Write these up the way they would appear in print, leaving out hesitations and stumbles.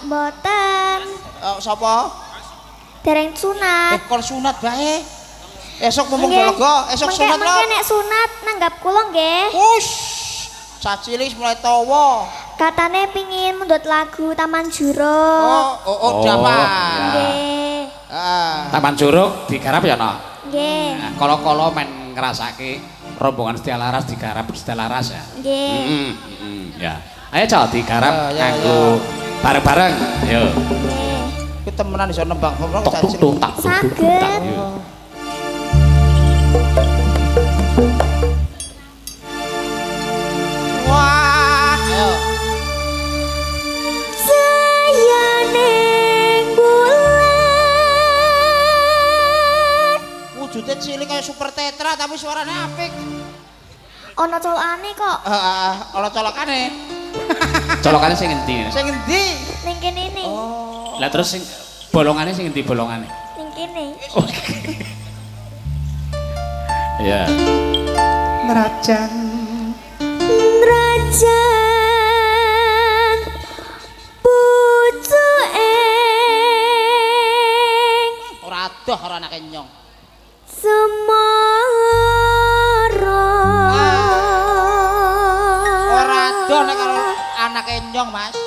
Mboten. Sapa? Dereng sunat. Kon sunat bae. Esok mumpung lega, esok sunat lho. Mengke nek sunat nanggap kula nggih. Wush. Sacilik mulai tawa. Katane pingin mundhut lagu Taman Juruk. Oh, dapat. Nggih. Taman Juruk digarap ya, no? Nggih. Nah, kala-kala men ngrasake rombongan Setia Laras digarap Setia Laras ya. Nggih. Ya. Ayo Cok digarap nganggo bareng-bareng. Yo. Nggih. Ku temenan iso nembang pemrong Tak tuk tak. Saged. Wah, ayo. Sayane bulan. Wujudnya cilik kayak super tetra tapi suaranya apik. Ana colokane kok. Ana colokane. Colokane sing endi? Sing endi? Ning kene ning. Lah terus sing bolongane sing endi bolongane? Ning kene. Iya. Nerajan. Nerajan pucuking Ora adoh ora anak nyong. Semara. Ora adoh nek karo anak nyong, Mas.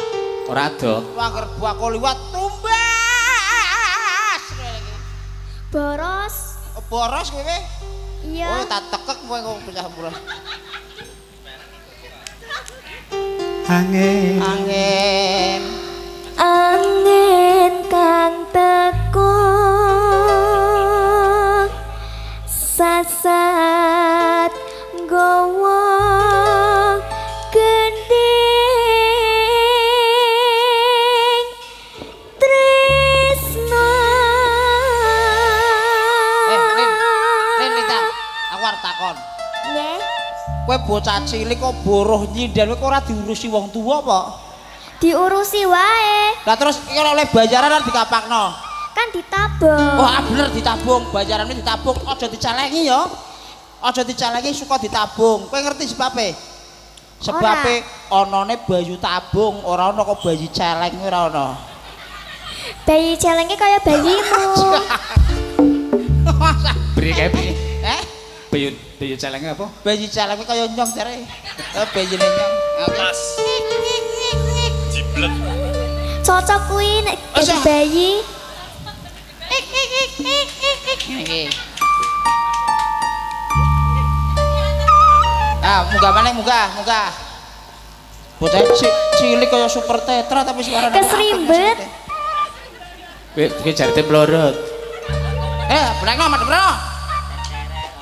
Ora adoh. Angger bakul liwat tumbas. Boros. Boros kowe. Iya. Oh, tak tekek kowe kok bocah boros. Angin Angin kang teko sasat nggawa gending tresno. Lita, aku arep takon. Nggih. Kowe bocah cilik kok boroh nyindan kowe ora diurusi wong tuwa apa? Diurusi wae. Lah terus iki oleh bayaran lan dikapakno. Kan ditabung. Oh, bener ditabung, bayarannya ditabung, aja dicalengi ya. Aja dicalengi suka ditabung. Kowe ngerti sebabe? Sebabe onone bayu tabung, ora ono kok bayi celeng ora ono. Bayi celengnya kaya bayimu. Beri kae piye? Eh? Bayu celenge apa? Bayi celeng kaya nyong jare. Bayi nyong. Mas. Jiblek. Cocok kuwi nek jadi bayi. Iki. Munggah maneh munggah. Bocah cilik kaya super tetra tapi suarane Kesrimbet. Kowe jarite mlorot. Benekno madhep mrene.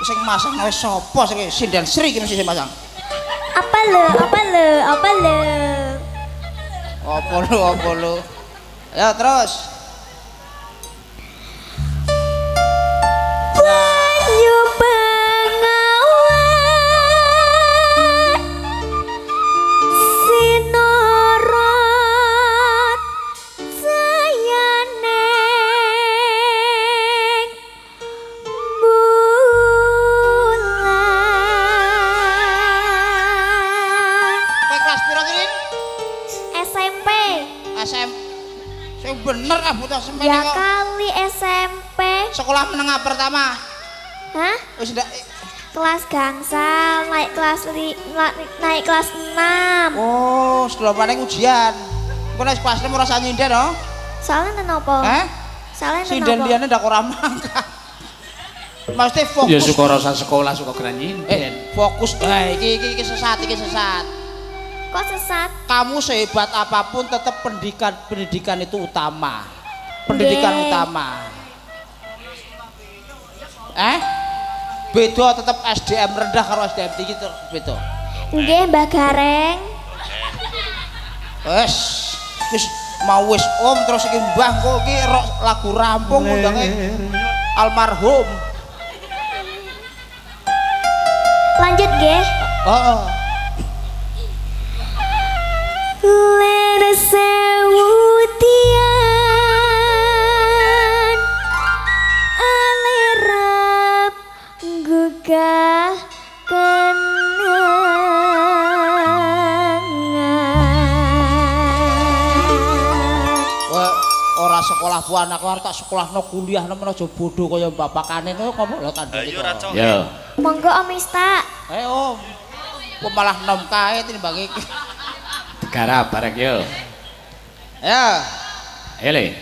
Sing masang wis sapa sing sinden Sri iki mesti sing masang. Apa le? Apa lu? Ya terus. Banyu bengawan sinorot sayaneng bulan. Kowe kelas pira ki? SMP. SM. Sing bener bocah semene Ya kok. kali SMP. Sekolah menengah pertama. Hah? Wis ndak Kelas gangsal naik kelas 6. Oh, setelah paling ujian. Engko nek kelas 6 ora usah nyinden no? Soalnya napa? Soalnya Sinden liyane ndak ora mangkat. Mesti fokus. Ya suka rasa sekolah suka kena nyinden. Fokus. Iki sesat. Kok sesat? Kamu sehebat apapun tetap pendidikan itu utama. Pendidikan Nggih. utama. Beda tetap SDM rendah karo SDM tinggi beda. Nggih, Mbah Gareng. Wis mau wis om terus iki mbah kok iki lagu rampung undange almarhum. Lanjut nggih. Heeh. Ler sewu tian alerap gugah kenangan. sekolah ku anakku arep tak sekolahno kuliah nemen aja bodoh kaya bapakane kok lho kandhane. Ayo ra cok. Yo. Monggo Om Mista. Om. Kok malah nom kae tinimbang iki. Garap bareng yo. Ya. Ele.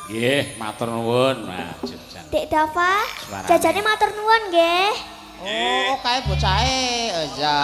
Nggih, matur nuwun, Mas. Dek Dava, Suarane. jajane matur nuwun nggih. Oh, kae bocahe. Ya.